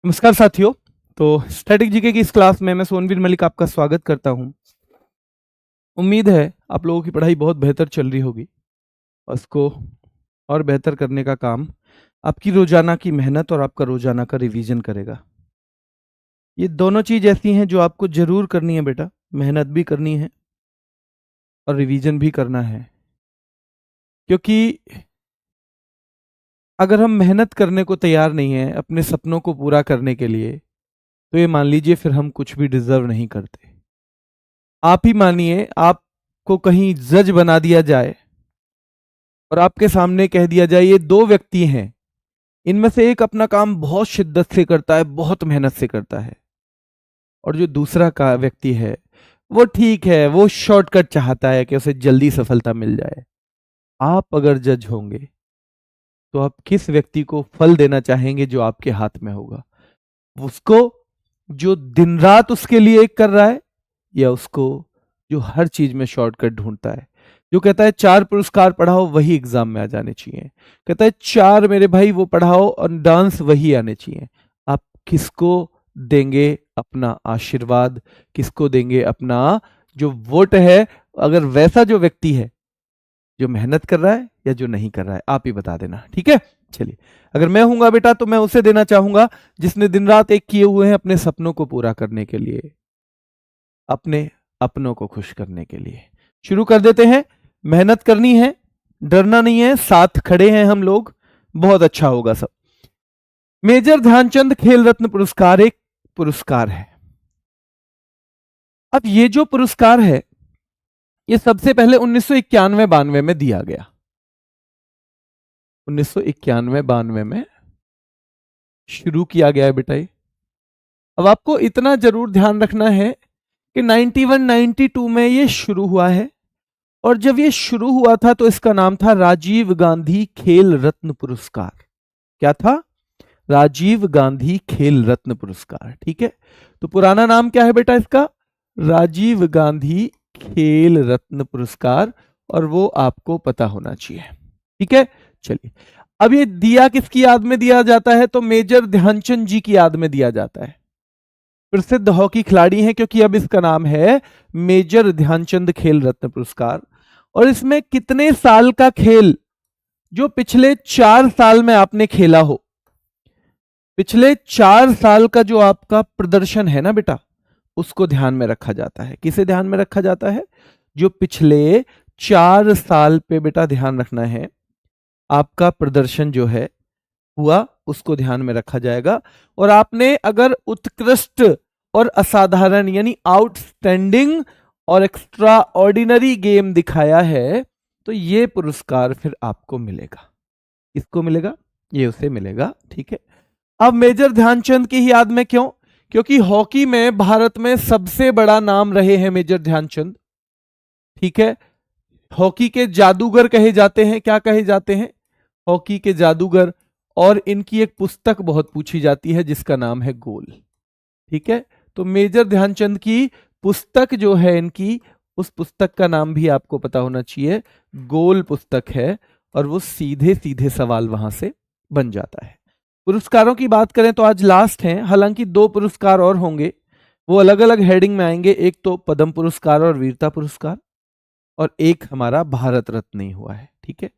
नमस्कार साथियों। तो स्टैटिक जीके की इस क्लास में मैं सोनवीर मलिक आपका स्वागत करता हूं। उम्मीद है आप लोगों की पढ़ाई बहुत बेहतर चल रही होगी। उसको और बेहतर करने का काम आपकी रोजाना की मेहनत और आपका रोजाना का रिवीजन करेगा। ये दोनों चीज ऐसी हैं जो आपको जरूर करनी है बेटा। मेहनत भी करनी है और रिवीजन भी करना है, क्योंकि अगर हम मेहनत करने को तैयार नहीं है अपने सपनों को पूरा करने के लिए, तो ये मान लीजिए फिर हम कुछ भी डिजर्व नहीं करते। आप ही मानिए, आपको कहीं जज बना दिया जाए और आपके सामने कह दिया जाए ये दो व्यक्ति हैं, इनमें से एक अपना काम बहुत शिद्दत से करता है, बहुत मेहनत से करता है, और जो दूसरा का व्यक्ति है वो ठीक है, वो शॉर्टकट चाहता है कि उसे जल्दी सफलता मिल जाए। आप अगर जज होंगे तो आप किस व्यक्ति को फल देना चाहेंगे जो आपके हाथ में होगा? उसको जो दिन रात उसके लिए कर रहा है, या उसको जो हर चीज में शॉर्टकट ढूंढता है, जो कहता है 4 पुरस्कार पढ़ाओ वही एग्जाम में आ जाने चाहिए, कहता है 4 मेरे भाई वो पढ़ाओ और डांस वही आने चाहिए? आप किसको देंगे अपना आशीर्वाद, किसको देंगे अपना जो वोट है? अगर वैसा जो व्यक्ति है जो मेहनत कर रहा है या जो नहीं कर रहा है, आप ही बता देना, ठीक है? चलिए, अगर मैं हूंगा बेटा तो मैं उसे देना चाहूंगा जिसने दिन रात एक किए हुए हैं अपने सपनों को पूरा करने के लिए, अपने अपनों को खुश करने के लिए। शुरू कर देते हैं। मेहनत करनी है, डरना नहीं है, साथ खड़े हैं हम लोग, बहुत अच्छा होगा सब। मेजर ध्यानचंद खेल रत्न पुरस्कार एक पुरस्कार है। अब ये जो पुरस्कार है ये सबसे पहले 1991-92 में दिया गया। 1991-92 में शुरू किया गया है बेटा ये। अब आपको इतना जरूर ध्यान रखना है कि 91-92 में ये शुरू हुआ है, और जब ये शुरू हुआ था तो इसका नाम था राजीव गांधी खेल रत्न पुरस्कार। क्या था? राजीव गांधी खेल रत्न पुरस्कार, ठीक है? तो पुराना नाम क्या है बेटा इसका? राजीव गांधी खेल रत्न पुरस्कार, और वो आपको पता होना चाहिए, ठीक है? चलिए, अब ये दिया किसकी याद में दिया जाता है? तो मेजर ध्यानचंद जी की याद में दिया जाता है। प्रसिद्ध हॉकी खिलाड़ी हैं, क्योंकि अब इसका नाम है मेजर ध्यानचंद खेल रत्न पुरस्कार। और इसमें कितने साल का खेल, जो पिछले 4 साल में आपने खेला हो, पिछले 4 साल का जो आपका प्रदर्शन है ना बेटा, उसको ध्यान में रखा जाता है। किसे ध्यान में रखा जाता है? जो पिछले 4 साल पे बेटा ध्यान रखना है, आपका प्रदर्शन जो है हुआ उसको ध्यान में रखा जाएगा। और आपने अगर उत्कृष्ट और असाधारण यानी आउटस्टैंडिंग और एक्स्ट्रा ऑर्डिनरी गेम दिखाया है तो ये पुरस्कार फिर आपको मिलेगा। किसको मिलेगा? ये उसे मिलेगा, ठीक है? अब मेजर ध्यानचंद की ही याद में क्यों? क्योंकि हॉकी में भारत में सबसे बड़ा नाम रहे हैं मेजर ध्यानचंद, ठीक है? हॉकी के जादूगर कहे जाते हैं। क्या कहे जाते हैं? हॉकी के जादूगर। और इनकी एक पुस्तक बहुत पूछी जाती है जिसका नाम है गोल, ठीक है? तो मेजर ध्यानचंद की पुस्तक जो है इनकी, उस पुस्तक का नाम भी आपको पता होना चाहिए, गोल पुस्तक है, और वो सीधे सीधे सवाल वहां से बन जाता है। पुरस्कारों की बात करें तो आज लास्ट हैं, हालांकि 2 पुरस्कार और होंगे, वो अलग अलग हेडिंग में आएंगे। एक तो पद्म पुरस्कार और वीरता पुरस्कार, और एक हमारा भारत रत्न ही हुआ है, ठीक है?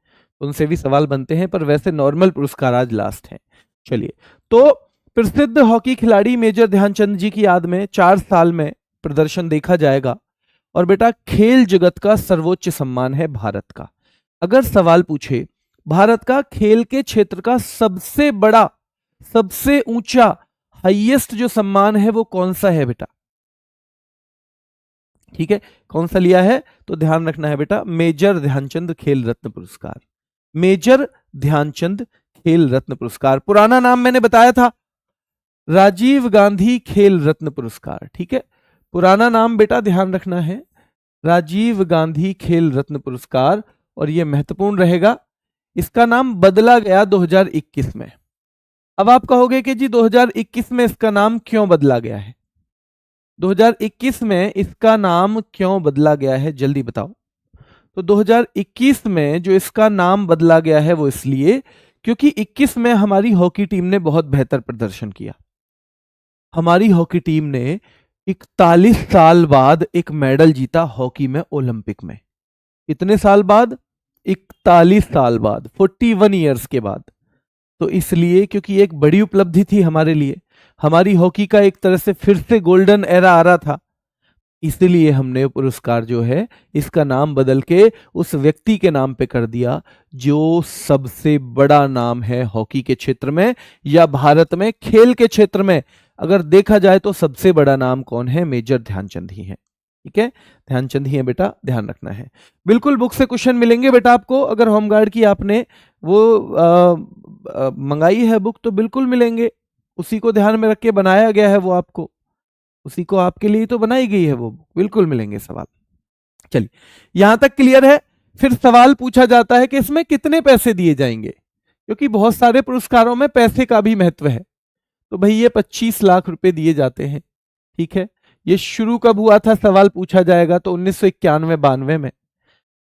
उनसे भी सवाल बनते हैं, पर वैसे नॉर्मल पुरस्कार आज लास्ट हैं। चलिए, तो प्रसिद्ध हॉकी खिलाड़ी मेजर ध्यानचंद जी की याद में 4 साल में प्रदर्शन देखा जाएगा। और बेटा, खेल जगत का सर्वोच्च सम्मान है भारत का। अगर सवाल पूछे भारत का खेल के क्षेत्र का सबसे बड़ा, सबसे ऊंचा, हाईएस्ट जो सम्मान है वो कौन सा है बेटा? ठीक है, कौन सा लिया है? तो ध्यान रखना है बेटा, मेजर ध्यानचंद खेल रत्न पुरस्कार। मेजर ध्यानचंद खेल रत्न पुरस्कार, पुराना नाम मैंने बताया था राजीव गांधी खेल रत्न पुरस्कार, ठीक है? पुराना नाम बेटा ध्यान रखना है, राजीव गांधी खेल रत्न पुरस्कार। और यह महत्वपूर्ण रहेगा, इसका नाम बदला गया 2021 में। अब आप कहोगे कि जी 2021 में इसका नाम क्यों बदला गया है? 2021 में इसका नाम क्यों बदला गया है, जल्दी बताओ। तो 2021 में जो इसका नाम बदला गया है वो इसलिए क्योंकि 21 में हमारी हॉकी टीम ने बहुत बेहतर प्रदर्शन किया। हमारी हॉकी टीम ने 41 साल बाद एक मेडल जीता हॉकी में, ओलंपिक में। कितने साल बाद? 41 साल बाद, 41 ईयर्स के बाद। तो इसलिए क्योंकि एक बड़ी उपलब्धि थी हमारे लिए, हमारी हॉकी का एक तरह से फिर से गोल्डन एरा आ रहा था, इसलिए हमने पुरस्कार जो है इसका नाम बदल के उस व्यक्ति के नाम पे कर दिया जो सबसे बड़ा नाम है हॉकी के क्षेत्र में या भारत में खेल के क्षेत्र में। अगर देखा जाए तो सबसे बड़ा नाम कौन है? मेजर ध्यानचंद ही है। ठीक है, ध्यानचंद ही है बेटा, ध्यान रखना है। बिल्कुल बुक से क्वेश्चन मिलेंगे बेटा आपको, अगर होमगार्ड की आपने वो मंगाई है बुक तो बिल्कुल मिलेंगे, उसी को ध्यान में रख के बनाया गया है वो, आपको उसी को आपके लिए तो बनाई गई है वो, बिल्कुल मिलेंगे सवाल। चलिए यहां तक क्लियर है। फिर सवाल पूछा जाता है कि इसमें कितने पैसे दिए जाएंगे, क्योंकि बहुत सारे पुरस्कारों में पैसे का भी महत्व है। तो भाई ये 25 लाख रुपए दिए जाते हैं। ठीक है, ये शुरू कब हुआ था सवाल पूछा जाएगा तो 1991-92 में।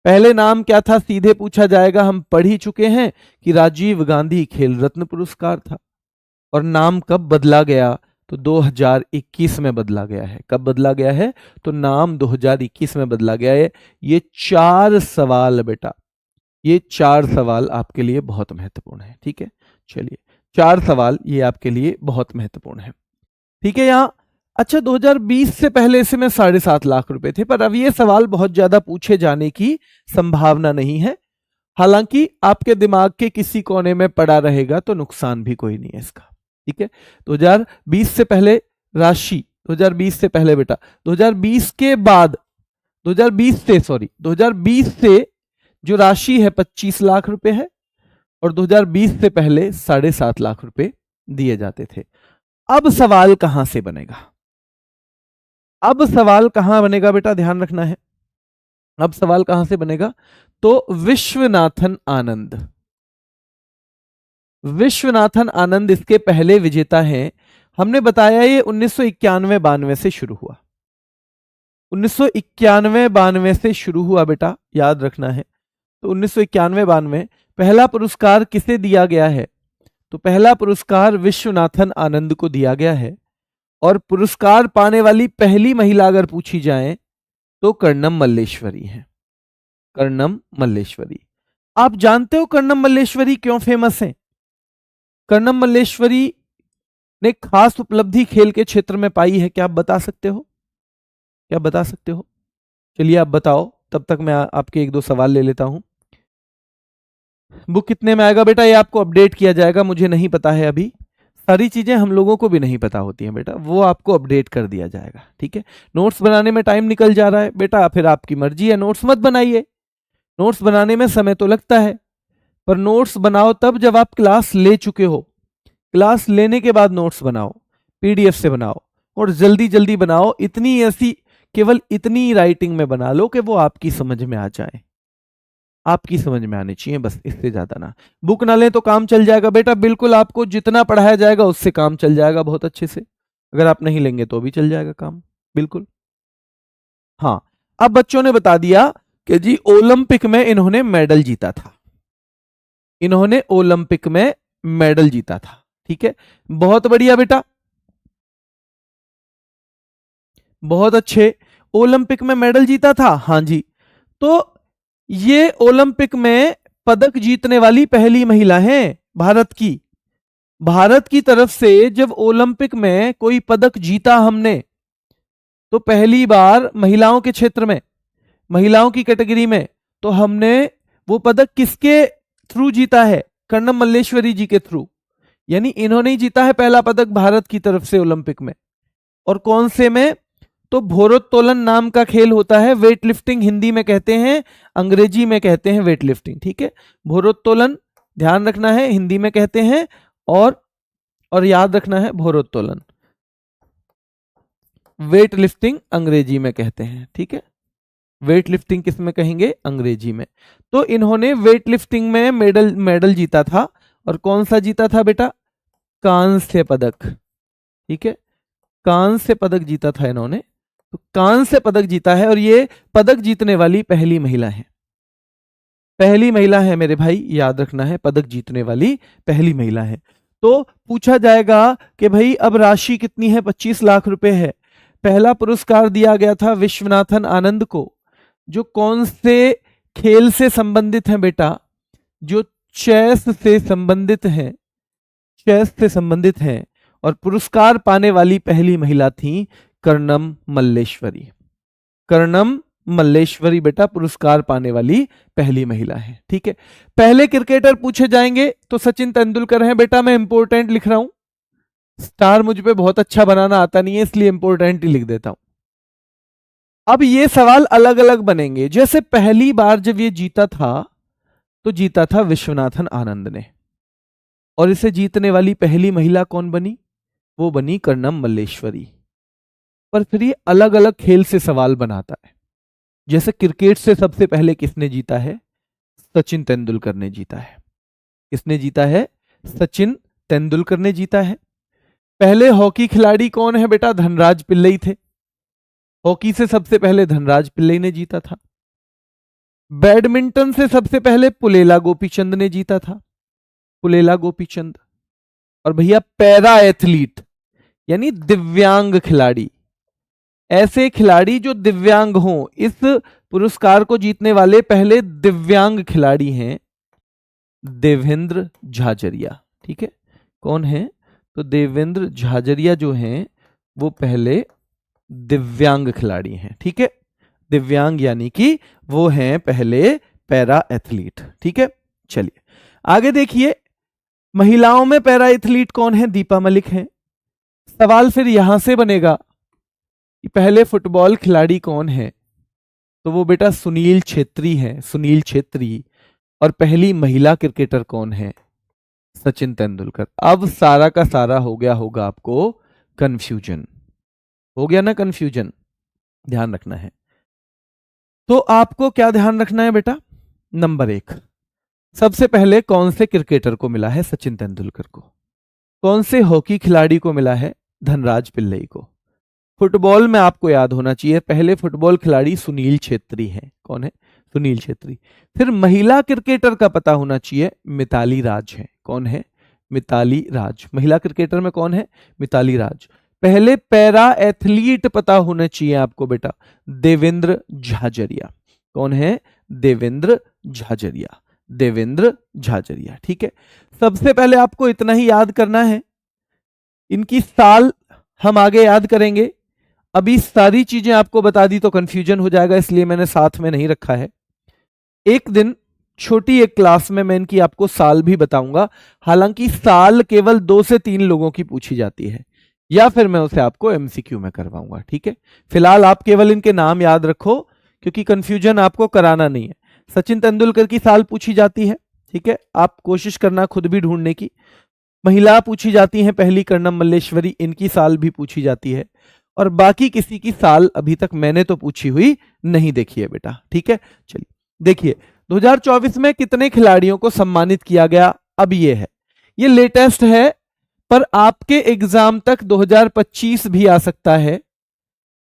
पहले नाम क्या था सीधे पूछा जाएगा, हम पढ़ ही चुके हैं कि राजीव गांधी खेल रत्न पुरस्कार था। और नाम कब बदला गया? तो 2021 में बदला गया है। कब बदला गया है? तो नाम 2021 में बदला गया है। ये 4 सवाल बेटा, ये 4 सवाल आपके लिए बहुत महत्वपूर्ण है। ठीक है, चलिए 4 सवाल ये आपके लिए बहुत महत्वपूर्ण है। ठीक है, यहां अच्छा 2020 से पहले इसमें 7.5 लाख रुपए थे, पर अब ये सवाल बहुत ज्यादा पूछे जाने की संभावना नहीं है। हालांकि आपके दिमाग के किसी कोने में पड़ा रहेगा तो नुकसान भी कोई नहीं है इसका। ठीक है, 2020 से पहले राशि, 2020 से पहले बेटा, 2020 के बाद 2020 से जो राशि है 25 लाख रुपए है, और 2020 से पहले 7.5 लाख रुपए दिए जाते थे। अब सवाल कहां से बनेगा? अब सवाल कहां बनेगा बेटा, ध्यान रखना है। अब सवाल कहां से बनेगा? तो विश्वनाथन आनंद, विश्वनाथन आनंद इसके पहले विजेता हैं। हमने बताया ये 1991-92 से शुरू हुआ, 1991-92 से शुरू हुआ बेटा, याद रखना है। तो 1991-92 पहला पुरस्कार किसे दिया गया है? तो पहला पुरस्कार विश्वनाथन आनंद को दिया गया है। और पुरस्कार पाने वाली पहली महिला अगर पूछी जाए तो कर्णम मल्लेश्वरी है, कर्णम मल्लेश्वरी। आप जानते हो कर्णम मल्लेश्वरी क्यों फेमस है? कर्णम मल्लेश्वरी ने खास उपलब्धि खेल के क्षेत्र में पाई है, क्या आप बता सकते हो? क्या बता सकते हो? चलिए आप बताओ, तब तक मैं आपके 1-2 सवाल ले लेता हूं। बुक कितने में आएगा बेटा? ये आपको अपडेट किया जाएगा, मुझे नहीं पता है अभी, सारी चीजें हम लोगों को भी नहीं पता होती हैं बेटा, वो आपको अपडेट कर दिया जाएगा। ठीक है, नोट्स बनाने में टाइम निकल जा रहा है बेटा, फिर आपकी मर्जी है, नोट्स मत बनाइए। नोट्स बनाने में समय तो लगता है, पर नोट्स बनाओ तब जब आप क्लास ले चुके हो। क्लास लेने के बाद नोट्स बनाओ, पीडीएफ से बनाओ, और जल्दी जल्दी बनाओ। इतनी ऐसी केवल इतनी राइटिंग में बना लो कि वो आपकी समझ में आ जाए, आपकी समझ में आनी चाहिए, बस इससे ज्यादा ना। बुक ना लें तो काम चल जाएगा बेटा, बिल्कुल आपको जितना पढ़ाया जाएगा उससे काम चल जाएगा बहुत अच्छे से। अगर आप नहीं लेंगे तो भी चल जाएगा काम, बिल्कुल। हाँ, अब बच्चों ने बता दिया कि जी ओलंपिक में इन्होंने मेडल जीता था, इन्होंने ओलंपिक में मेडल जीता था। ठीक है, बहुत बढ़िया बेटा, बहुत अच्छे, ओलंपिक में मेडल जीता था। हाँ जी, तो ये ओलंपिक में पदक जीतने वाली पहली महिला हैं भारत की। भारत की तरफ से जब ओलंपिक में कोई पदक जीता हमने, तो पहली बार महिलाओं के क्षेत्र में, महिलाओं की कैटेगरी में, तो हमने वो पदक किसके थ्रू जीता है? कर्णम मल्लेश्वरी जी के थ्रू। यानी इन्होंने ही जीता है पहला पदक भारत की तरफ से ओलंपिक में। और कौन से में? तो भारोत्तोलन नाम का खेल होता है, वेट लिफ्टिंग हिंदी में कहते हैं, अंग्रेजी में कहते हैं वेट लिफ्टिंग। ठीक है, भारोत्तोलन ध्यान रखना है, हिंदी में कहते हैं, और याद रखना है भारोत्तोलन, वेट लिफ्टिंग अंग्रेजी में कहते हैं। ठीक है, वेट लिफ्टिंग किस में कहेंगे? अंग्रेजी में। तो इन्होंने वेट लिफ्टिंग में मेडल जीता था, और कौन सा जीता था बेटा? कांस्य पदक। ठीक है, कांस्य पदक जीता था इन्होंने, तो कांस्य पदक जीता है, और ये पदक जीतने वाली पहली महिला है, पहली महिला है मेरे भाई, याद रखना है, पदक जीतने वाली पहली महिला है। तो पूछा जाएगा कि भाई अब राशि कितनी है, 25 लाख रुपए है। पहला पुरस्कार दिया गया था विश्वनाथन आनंद को, जो कौन से खेल से संबंधित हैं बेटा, जो चेस से संबंधित हैं, चेस से संबंधित हैं। और पुरस्कार पाने वाली पहली महिला थी कर्णम मल्लेश्वरी। कर्णम मल्लेश्वरी बेटा पुरस्कार पाने वाली पहली महिला है। ठीक है, पहले क्रिकेटर पूछे जाएंगे तो सचिन तेंदुलकर हैं बेटा। मैं इंपोर्टेंट लिख रहा हूं, स्टार मुझ पे बहुत अच्छा बनाना आता नहीं है, इसलिए इंपोर्टेंट ही लिख देता हूं। अब ये सवाल अलग अलग बनेंगे। जैसे पहली बार जब ये जीता था तो जीता था विश्वनाथन आनंद ने, और इसे जीतने वाली पहली महिला कौन बनी, वो बनी कर्णम मल्लेश्वरी। पर फिर ये अलग अलग खेल से सवाल बनाता है। जैसे क्रिकेट से सबसे पहले किसने जीता है, सचिन तेंदुलकर ने जीता है। किसने जीता है, सचिन तेंदुलकर ने जीता है। पहले हॉकी खिलाड़ी कौन है बेटा, धनराज पिल्लई थे। हॉकी से सबसे पहले धनराज पिल्लई ने जीता था। बैडमिंटन से सबसे पहले पुलेला गोपीचंद ने जीता था, पुलेला गोपीचंद। और भैया पैरा एथलीट यानी दिव्यांग खिलाड़ी, ऐसे खिलाड़ी जो दिव्यांग हों, इस पुरस्कार को जीतने वाले पहले दिव्यांग खिलाड़ी हैं देवेंद्र झाझरिया। ठीक है, कौन है, तो देवेंद्र झाझरिया जो हैं वो पहले दिव्यांग खिलाड़ी हैं। ठीक है, दिव्यांग यानी कि वो हैं पहले पैरा एथलीट। ठीक है, चलिए आगे देखिए। महिलाओं में पैरा एथलीट कौन है, दीपा मलिक हैं। सवाल फिर यहां से बनेगा कि पहले फुटबॉल खिलाड़ी कौन है, तो वो बेटा सुनील छेत्री हैं, सुनील छेत्री। और पहली महिला क्रिकेटर कौन है, सचिन तेंदुलकर। अब सारा का सारा हो गया होगा आपको कंफ्यूजन, हो गया ना कंफ्यूजन, ध्यान रखना है। तो आपको क्या ध्यान रखना है बेटा, नंबर 1, सबसे पहले कौन से क्रिकेटर को मिला है, सचिन तेंदुलकर को। कौन से हॉकी खिलाड़ी को मिला है, धनराज पिल्लई को। फुटबॉल में आपको याद होना चाहिए पहले फुटबॉल खिलाड़ी सुनील छेत्री हैं। कौन है, सुनील छेत्री। फिर महिला क्रिकेटर का पता होना चाहिए, मिताली राज है। कौन है, मिताली राज। महिला क्रिकेटर में कौन है, मिताली राज। पहले पैरा एथलीट पता होना चाहिए आपको बेटा, देवेंद्र झाझरिया। कौन है, देवेंद्र झाझरिया, देवेंद्र झाझरिया। ठीक है, सबसे पहले आपको इतना ही याद करना है, इनकी साल हम आगे याद करेंगे। अभी सारी चीजें आपको बता दी तो कंफ्यूजन हो जाएगा, इसलिए मैंने साथ में नहीं रखा है। एक दिन छोटी एक क्लास में मैं इनकी आपको साल भी बताऊंगा। हालांकि साल केवल 2 से 3 लोगों की पूछी जाती है, या फिर मैं उसे आपको एमसीक्यू में करवाऊंगा। ठीक है, फिलहाल आप केवल इनके नाम याद रखो, क्योंकि कंफ्यूजन आपको कराना नहीं है। सचिन तेंदुलकर की साल पूछी जाती है, ठीक है, आप कोशिश करना खुद भी ढूंढने की। महिला पूछी जाती है पहली कर्णम मल्लेश्वरी, इनकी साल भी पूछी जाती है। और बाकी किसी की साल अभी तक मैंने तो पूछी हुई नहीं देखी है बेटा। ठीक है, चलिए देखिए 2024 में कितने खिलाड़ियों को सम्मानित किया गया। अब ये है, ये लेटेस्ट है, पर आपके एग्जाम तक 2025 भी आ सकता है,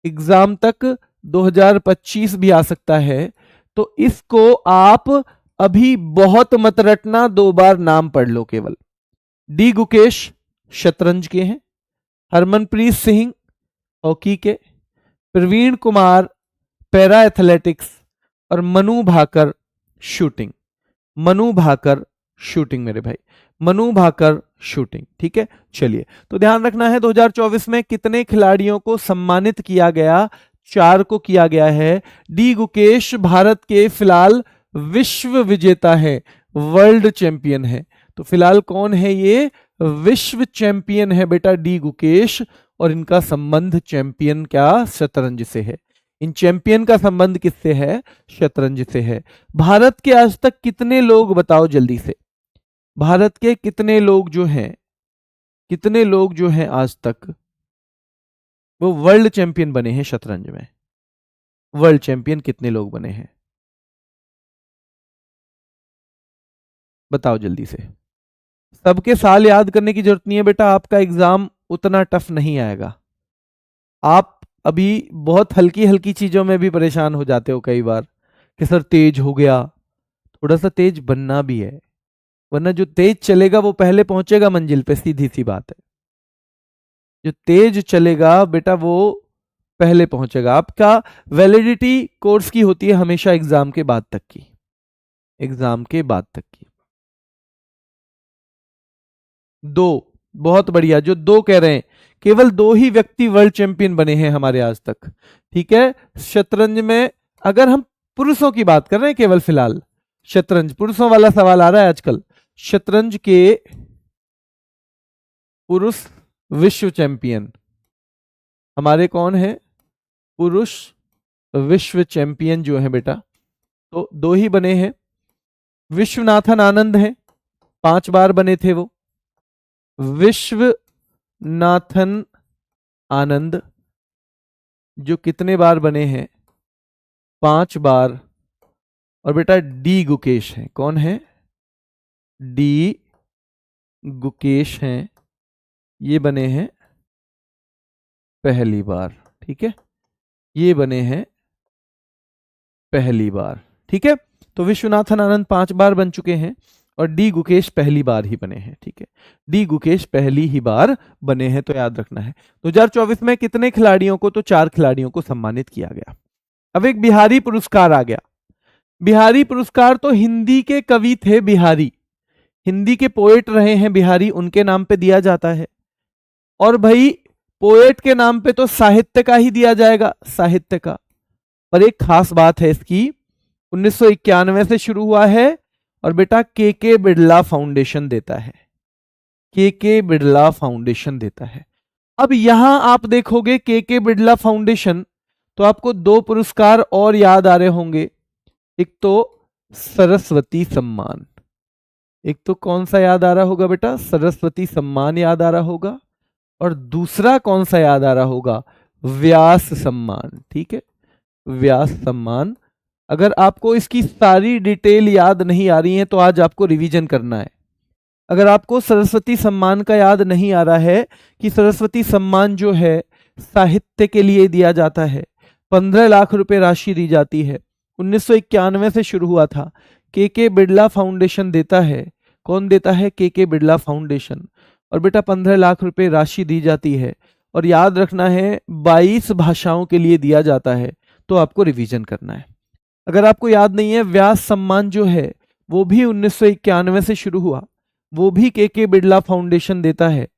एग्जाम तक 2025 भी आ सकता है। तो इसको आप अभी बहुत मत रटना, 2 बार नाम पढ़ लो केवल। डी गुकेश शतरंज के हैं, हरमनप्रीत सिंह हॉकी के, प्रवीण कुमार पैरा एथलेटिक्स, और मनु भाकर शूटिंग। मनु भाकर शूटिंग मेरे भाई, मनु भाकर शूटिंग। ठीक है, चलिए तो ध्यान रखना है 2024 में कितने खिलाड़ियों को सम्मानित किया गया, 4 को किया गया है। डी गुकेश भारत के फिलहाल विश्व विजेता है, वर्ल्ड चैंपियन है। तो फिलहाल कौन है ये, विश्व चैंपियन है बेटा डी गुकेश। और इनका संबंध चैंपियन क्या, शतरंज से है। इन चैंपियन का संबंध किससे है, शतरंज से है। भारत के आज तक कितने लोग, बताओ जल्दी से, भारत के कितने लोग जो हैं, कितने लोग जो हैं आज तक वो वर्ल्ड चैंपियन बने हैं शतरंज में। वर्ल्ड चैंपियन कितने लोग बने हैं, बताओ जल्दी से। सबके साल याद करने की जरूरत नहीं है बेटा, आपका एग्जाम उतना टफ नहीं आएगा। आप अभी बहुत हल्की हल्की चीजों में भी परेशान हो जाते हो कई बार कि सर तेज हो गया, थोड़ा सा तेज बनना भी है। वरना जो तेज चलेगा वो पहले पहुंचेगा मंजिल पे, सीधी सी बात है। जो तेज चलेगा बेटा वो पहले पहुंचेगा। आपका वैलिडिटी कोर्स की होती है हमेशा एग्जाम के बाद तक की, एग्जाम के बाद तक की। 2, बहुत बढ़िया, जो 2 कह रहे हैं, केवल 2 ही व्यक्ति वर्ल्ड चैंपियन बने हैं हमारे आज तक, ठीक है। शतरंज में अगर हम पुरुषों की बात कर रहे हैं केवल फिलहाल, शतरंज पुरुषों वाला सवाल आ रहा है आजकल, शतरंज के पुरुष विश्व चैंपियन हमारे कौन है? पुरुष विश्व चैंपियन जो है बेटा, तो 2 ही बने हैं। विश्वनाथन आनंद हैं, 5 बार बने थे वो। विश्वनाथन आनंद जो कितने बार बने हैं? 5 बार। और बेटा डी गुकेश हैं, कौन है? डी गुकेश हैं, ये बने हैं पहली बार, ठीक है, ये बने हैं पहली बार, ठीक है। तो विश्वनाथन आनंद 5 बार बन चुके हैं और डी गुकेश पहली बार ही बने हैं, ठीक है। डी गुकेश पहली ही बार बने हैं, तो याद रखना है। 2024 में कितने खिलाड़ियों को? तो 4 खिलाड़ियों को सम्मानित किया गया। अब एक बिहारी पुरस्कार आ गया। बिहारी पुरस्कार तो हिंदी के कवि थे बिहारी, हिंदी के पोएट रहे हैं बिहारी, उनके नाम पे दिया जाता है। और भाई पोएट के नाम पे तो साहित्य का ही दिया जाएगा, साहित्य का। पर एक खास बात है इसकी, 1991 से शुरू हुआ है और बेटा के बिड़ला फाउंडेशन देता है, के बिड़ला फाउंडेशन देता है। अब यहां आप देखोगे के बिड़ला फाउंडेशन, तो आपको 2 पुरस्कार और याद आ रहे होंगे। एक तो सरस्वती सम्मान, एक तो कौन सा याद आ रहा होगा बेटा? सरस्वती सम्मान याद आ रहा होगा। और दूसरा कौन सा याद आ रहा होगा? व्यास सम्मान, ठीक है, व्यास सम्मान। अगर आपको इसकी सारी डिटेल याद नहीं आ रही है तो आज आपको रिवीजन करना है। अगर आपको सरस्वती सम्मान का याद नहीं आ रहा है कि सरस्वती सम्मान जो है साहित्य के लिए दिया जाता है, 15 लाख रुपए राशि दी जाती है, 1991 से शुरू हुआ था, के बिड़ला फाउंडेशन देता है। कौन देता है? के बिड़ला फाउंडेशन। और बेटा 15 लाख रुपए राशि दी जाती है और याद रखना है 22 भाषाओं के लिए दिया जाता है, तो आपको रिवीजन करना है। अगर आपको याद नहीं है, व्यास सम्मान जो है वो भी 1991 से शुरू हुआ, वो भी के बिड़ला फाउंडेशन देता है।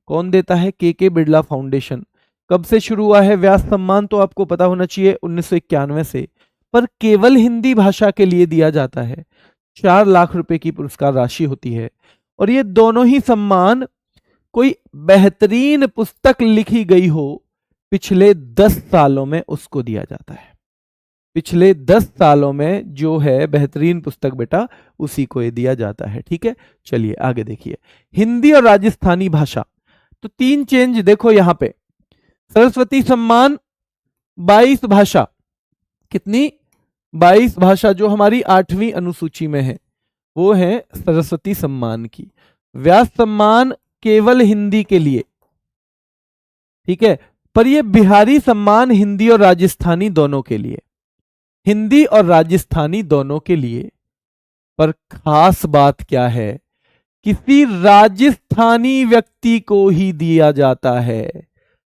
कौन देता है? के बिड़ला फाउंडेशन। कब से शुरू हुआ है व्यास सम्मान? तो आपको पता होना चाहिए 1991 से, पर केवल हिंदी भाषा के लिए दिया जाता है। 4 लाख रुपए की पुरस्कार राशि होती है। और ये दोनों ही सम्मान कोई बेहतरीन पुस्तक लिखी गई हो पिछले 10 सालों में उसको दिया जाता है। पिछले 10 सालों में जो है बेहतरीन पुस्तक बेटा, उसी को ये दिया जाता है, ठीक है। चलिए आगे देखिए, हिंदी और राजस्थानी भाषा, तो 3 चेंज देखो यहां पे। सरस्वती सम्मान 22 भाषा, कितनी? 22 भाषा जो हमारी 8वीं अनुसूची में है, वो है सरस्वती सम्मान की। व्यास सम्मान केवल हिंदी के लिए, ठीक है, पर ये बिहारी सम्मान हिंदी और राजस्थानी दोनों के लिए, हिंदी और राजस्थानी दोनों के लिए। पर खास बात क्या है? किसी राजस्थानी व्यक्ति को ही दिया जाता है।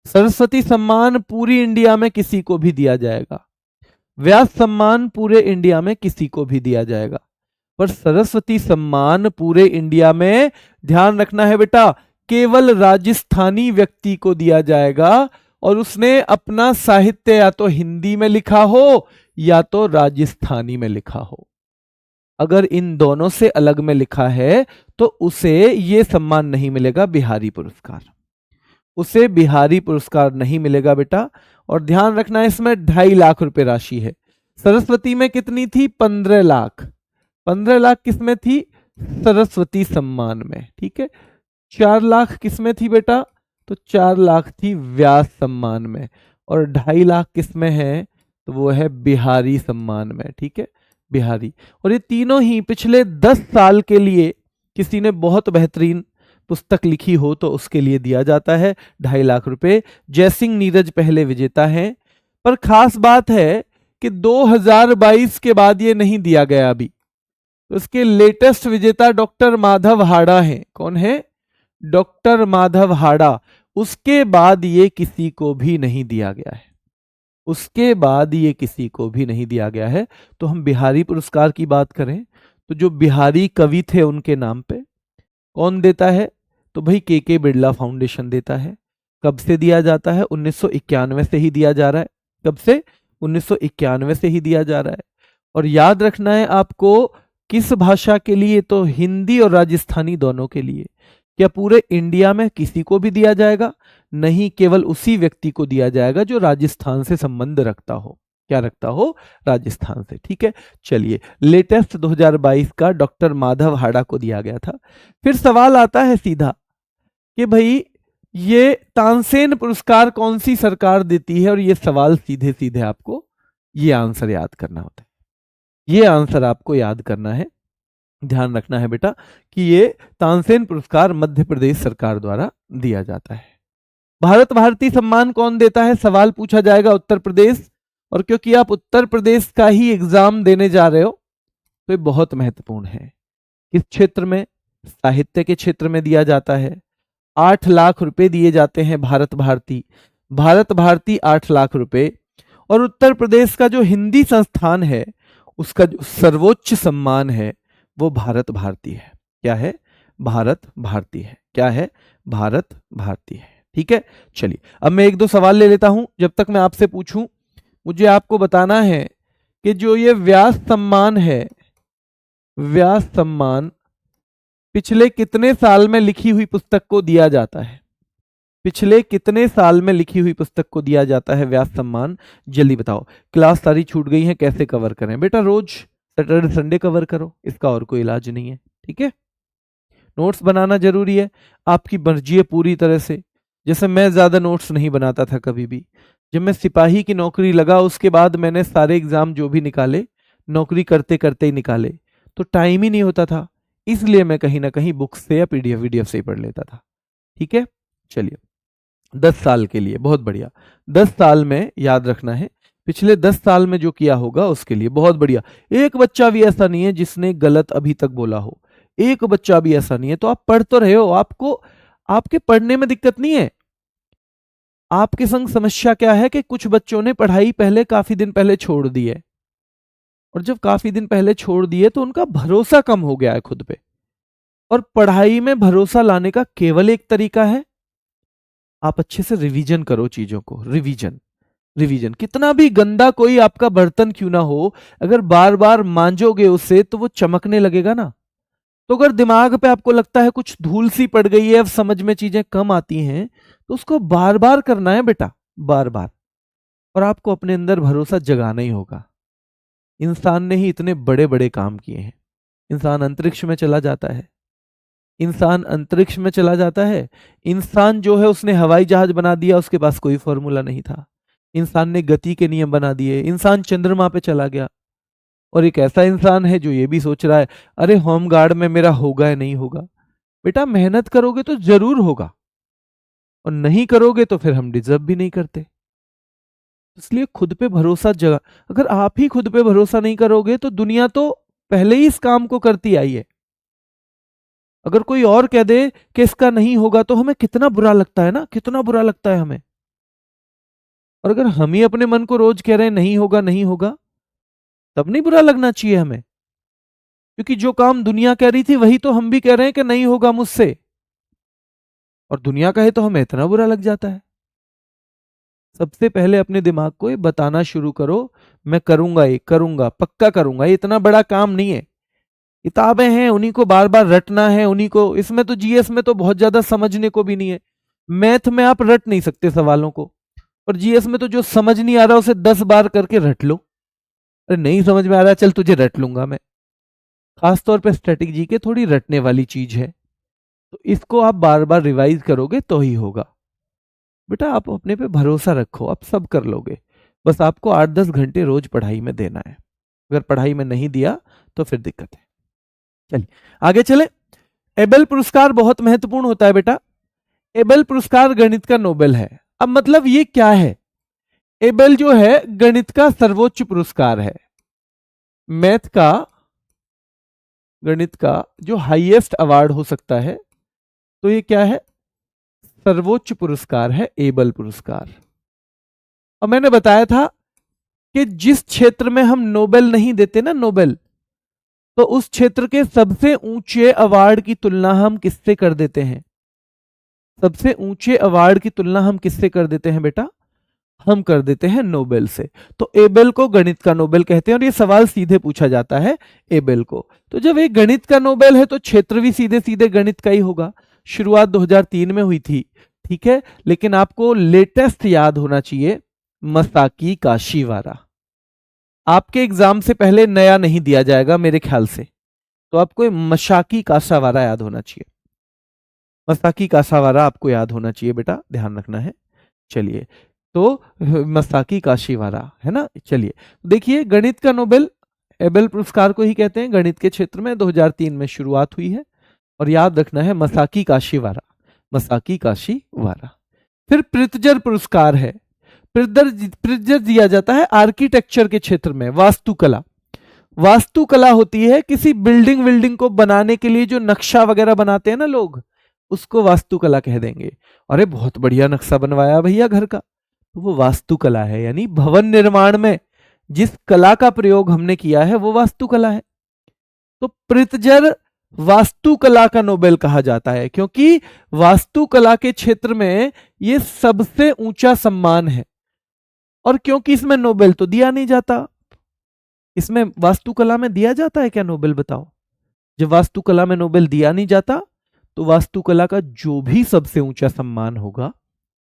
सरस्वती सम्मान पूरी इंडिया में किसी को भी दिया जाएगा, व्यास सम्मान पूरे इंडिया में किसी को भी दिया जाएगा, पर सरस्वती सम्मान पूरे इंडिया में, ध्यान रखना है बेटा, केवल राजस्थानी व्यक्ति को दिया जाएगा और उसने अपना साहित्य या तो हिंदी में लिखा हो या तो राजस्थानी में लिखा हो। अगर इन दोनों से अलग में लिखा है तो उसे यह सम्मान नहीं मिलेगा, बिहारी पुरस्कार, उसे बिहारी पुरस्कार नहीं मिलेगा बेटा। और ध्यान रखना है इसमें 2.5 लाख रुपए राशि है। सरस्वती में कितनी थी? 15 लाख। 15 लाख किसमें थी? सरस्वती सम्मान में, ठीक है। 4 लाख किसमें थी बेटा? तो 4 लाख थी व्यास सम्मान में। और 2.5 लाख किसमें है? तो वो है बिहारी सम्मान में, ठीक है, बिहारी। और ये तीनों ही पिछले 10 साल के लिए किसी ने बहुत बेहतरीन पुस्तक लिखी हो तो उसके लिए दिया जाता है 2.5 लाख रुपए। जयसिंह नीरज पहले विजेता हैं। पर खास बात है कि 2022 के बाद ये नहीं दिया गया अभी। तो इसके लेटेस्ट विजेता डॉक्टर माधव हाड़ा हैं। कौन है? डॉक्टर माधव हाड़ा। उसके बाद ये किसी को भी नहीं दिया गया है, उसके बाद ये किसी को भी नहीं दिया गया है। तो हम बिहारी पुरस्कार की बात करें तो जो बिहारी कवि थे उनके नाम पे कौन देता है? तो भाई के बिरला फाउंडेशन देता है। कब से दिया जाता है? 1991 से ही दिया जा रहा है। कब से? 1991 से ही दिया जा रहा है। और याद रखना है आपको किस भाषा के लिए? तो हिंदी और राजस्थानी दोनों के लिए। क्या पूरे इंडिया में किसी को भी दिया जाएगा? नहीं, केवल उसी व्यक्ति को दिया जाएगा जो राजस्थान से संबंध रखता हो। क्या रखता हो? राजस्थान से। ठीक है, चलिए लेटेस्ट 2022 का डॉक्टर माधव हाड़ा को दिया गया था। फिर सवाल आता है सीधा कि भाई ये तानसेन पुरस्कार कौन सी सरकार देती है? और ये सवाल सीधे सीधे आपको ये आंसर याद करना होता है, ये आंसर आपको याद करना है, ध्यान रखना है बेटा कि ये तानसेन पुरस्कार मध्य प्रदेश सरकार द्वारा दिया जाता है। भारत भारती सम्मान कौन देता है? सवाल पूछा जाएगा उत्तर प्रदेश। और क्योंकि आप उत्तर प्रदेश का ही एग्जाम देने जा रहे हो तो ये बहुत महत्वपूर्ण है। किस क्षेत्र में? साहित्य के क्षेत्र में दिया जाता है। 8 लाख रुपए दिए जाते हैं भारत भारती, भारत भारती 8 लाख रुपए। और उत्तर प्रदेश का जो हिंदी संस्थान है उसका जो सर्वोच्च सम्मान है वो भारत भारती है। क्या है? भारत भारती है। क्या है? भारत भारती है। ठीक है, चलिए अब मैं एक दो सवाल ले लेता हूं। जब तक मैं आपसे पूछूं मुझे आपको बताना है कि जो ये व्यास सम्मान है, व्यास सम्मान पिछले कितने साल में लिखी हुई पुस्तक को दिया जाता है? पिछले कितने साल में लिखी हुई पुस्तक को दिया जाता है व्यास सम्मान? जल्दी बताओ। क्लास सारी छूट गई है, कैसे कवर करें? बेटा रोज सैटरडे संडे कवर करो, इसका और कोई इलाज नहीं है। ठीक है, नोट्स बनाना जरूरी है, आपकी मर्जी है पूरी तरह से। जैसे मैं ज्यादा नोट्स नहीं बनाता था कभी भी। जब मैं सिपाही की नौकरी लगा उसके बाद मैंने सारे एग्जाम जो भी निकाले नौकरी करते करते ही निकाले, तो टाइम ही नहीं होता था, इसलिए मैं कहीं ना कहीं बुक से या पीडीएफ वीडीएफ से ही पढ़ लेता था। ठीक है, चलिए 10 साल के लिए बहुत बढ़िया। 10 साल में याद रखना है, पिछले 10 साल में जो किया होगा उसके लिए बहुत बढ़िया। एक बच्चा भी ऐसा नहीं है जिसने गलत अभी तक बोला हो, एक बच्चा भी ऐसा नहीं है। तो आप पढ़ तो रहे हो, आपको आपके पढ़ने में दिक्कत नहीं है। आपके संग समस्या क्या है कि कुछ बच्चों ने पढ़ाई पहले काफी दिन पहले छोड़ दी है, और जब काफी दिन पहले छोड़ दिए तो उनका भरोसा कम हो गया है खुद पे। और पढ़ाई में भरोसा लाने का केवल एक तरीका है, आप अच्छे से रिवीजन करो चीजों को। Revision, revision. कितना भी गंदा कोई आपका बर्तन क्यों ना हो, अगर बार बार मांजोगे उससे तो वो चमकने लगेगा ना। तो अगर दिमाग पे आपको लगता है कुछ धूल सी पड़ गई है, अब समझ में चीजें कम आती हैं, तो उसको बार बार करना है बेटा, बार बार। और आपको अपने अंदर भरोसा जगाना ही होगा। इंसान ने ही इतने बड़े बड़े काम किए हैं। इंसान अंतरिक्ष में चला जाता है, इंसान अंतरिक्ष में चला जाता है। इंसान जो है उसने हवाई जहाज बना दिया, उसके पास कोई फॉर्मूला नहीं था। इंसान ने गति के नियम बना दिए, इंसान चंद्रमा पे चला गया। और एक ऐसा इंसान है जो ये भी सोच रहा है अरे होम गार्ड में मेरा होगा या नहीं होगा। बेटा मेहनत करोगे तो जरूर होगा, और नहीं करोगे तो फिर हम डिजर्व भी नहीं करते। इसलिए खुद पे भरोसा जगा। अगर आप ही खुद पे भरोसा नहीं करोगे तो दुनिया तो पहले ही इस काम को करती आई है। अगर कोई और कह दे कि इसका नहीं होगा तो हमें कितना बुरा लगता है ना, कितना बुरा लगता है हमें। और अगर हम ही अपने मन को रोज कह रहे हैं नहीं होगा नहीं होगा, तब नहीं बुरा लगना चाहिए हमें। क्योंकि जो काम दुनिया कह रही थी वही तो हम भी कह रहे हैं कि नहीं होगा मुझसे, और दुनिया कहे तो हमें इतना बुरा लग जाता है। सबसे पहले अपने दिमाग को ये बताना शुरू करो, मैं करूंगा, ये करूंगा, पक्का करूंगा, ये इतना बड़ा काम नहीं है। किताबें हैं उन्हीं को बार बार रटना है, उन्हीं को। इसमें तो जीएस में तो बहुत ज्यादा समझने को भी नहीं है। मैथ में आप रट नहीं सकते सवालों को, और जीएस में तो जो समझ नहीं आ रहा उसे 10 बार करके रट लो। अरे नहीं समझ में आ रहा, चल तुझे रट लूंगा मैं। खासतौर पर स्ट्रेटेजी के थोड़ी रटने वाली चीज है, तो इसको आप बार बार रिवाइज करोगे तो ही होगा। बेटा आप अपने पे भरोसा रखो, आप सब कर लोगे। बस आपको 8-10 घंटे रोज पढ़ाई में देना है। अगर पढ़ाई में नहीं दिया तो फिर दिक्कत है। चलिए आगे चले। एबेल पुरस्कार बहुत महत्वपूर्ण होता है बेटा। एबेल पुरस्कार गणित का नोबेल है। अब मतलब ये क्या है? एबेल जो है गणित का सर्वोच्च पुरस्कार है, मैथ का गणित का जो हाईएस्ट अवार्ड हो सकता है, तो ये क्या है? सर्वोच्च पुरस्कार है, एबल पुरस्कार। और मैंने बताया था कि जिस क्षेत्र में हम नोबेल नहीं देते ना, नोबेल, तो उस क्षेत्र के सबसे ऊंचे अवार्ड की तुलना हम किससे कर देते हैं? सबसे ऊंचे अवार्ड की तुलना हम किससे कर देते हैं बेटा? हम कर देते हैं नोबेल से। तो एबेल को गणित का नोबेल कहते हैं, और ये सवाल सीधे पूछा जाता है एबेल को। तो जब एक गणित का नोबेल है तो क्षेत्र भी सीधे सीधे गणित का ही होगा। शुरुआत 2003 में हुई थी, ठीक है, लेकिन आपको लेटेस्ट याद होना चाहिए, मसाकी काशीवारा। आपके एग्जाम से पहले नया नहीं दिया जाएगा मेरे ख्याल से, तो आपको मसाकी कासावारा याद होना चाहिए। मसाकी कासावारा आपको याद होना चाहिए बेटा, ध्यान रखना है। चलिए, तो मसाकी काशीवारा है ना। चलिए देखिए, गणित का नोबेल एबेल पुरस्कार को ही कहते हैं, गणित के क्षेत्र में 2003 में शुरुआत हुई है, और याद रखना है मसाकी काशीवारा, मसाकी काशीवारा। फिर प्रित्जर पुरस्कार है। प्रित्जर दिया जाता है आर्किटेक्चर के क्षेत्र में, वास्तुकला। वास्तुकला होती है किसी बिल्डिंग को बनाने के लिए जो नक्शा वगैरह बनाते हैं ना लोग, उसको वास्तुकला कह देंगे। अरे बहुत बढ़िया नक्शा बनवाया भैया घर का, तो वो वास्तुकला है। यानी भवन निर्माण में जिस कला का प्रयोग हमने किया है वो वास्तुकला है। तो प्रित्जर वास्तुकला का नोबेल कहा जाता है, क्योंकि वास्तुकला के क्षेत्र में ये सबसे ऊंचा सम्मान है। और क्योंकि इसमें नोबेल तो दिया नहीं जाता, इसमें वास्तुकला में दिया जाता है क्या नोबेल? बताओ। जब वास्तुकला में नोबेल दिया नहीं जाता, तो वास्तुकला का जो भी सबसे ऊंचा सम्मान होगा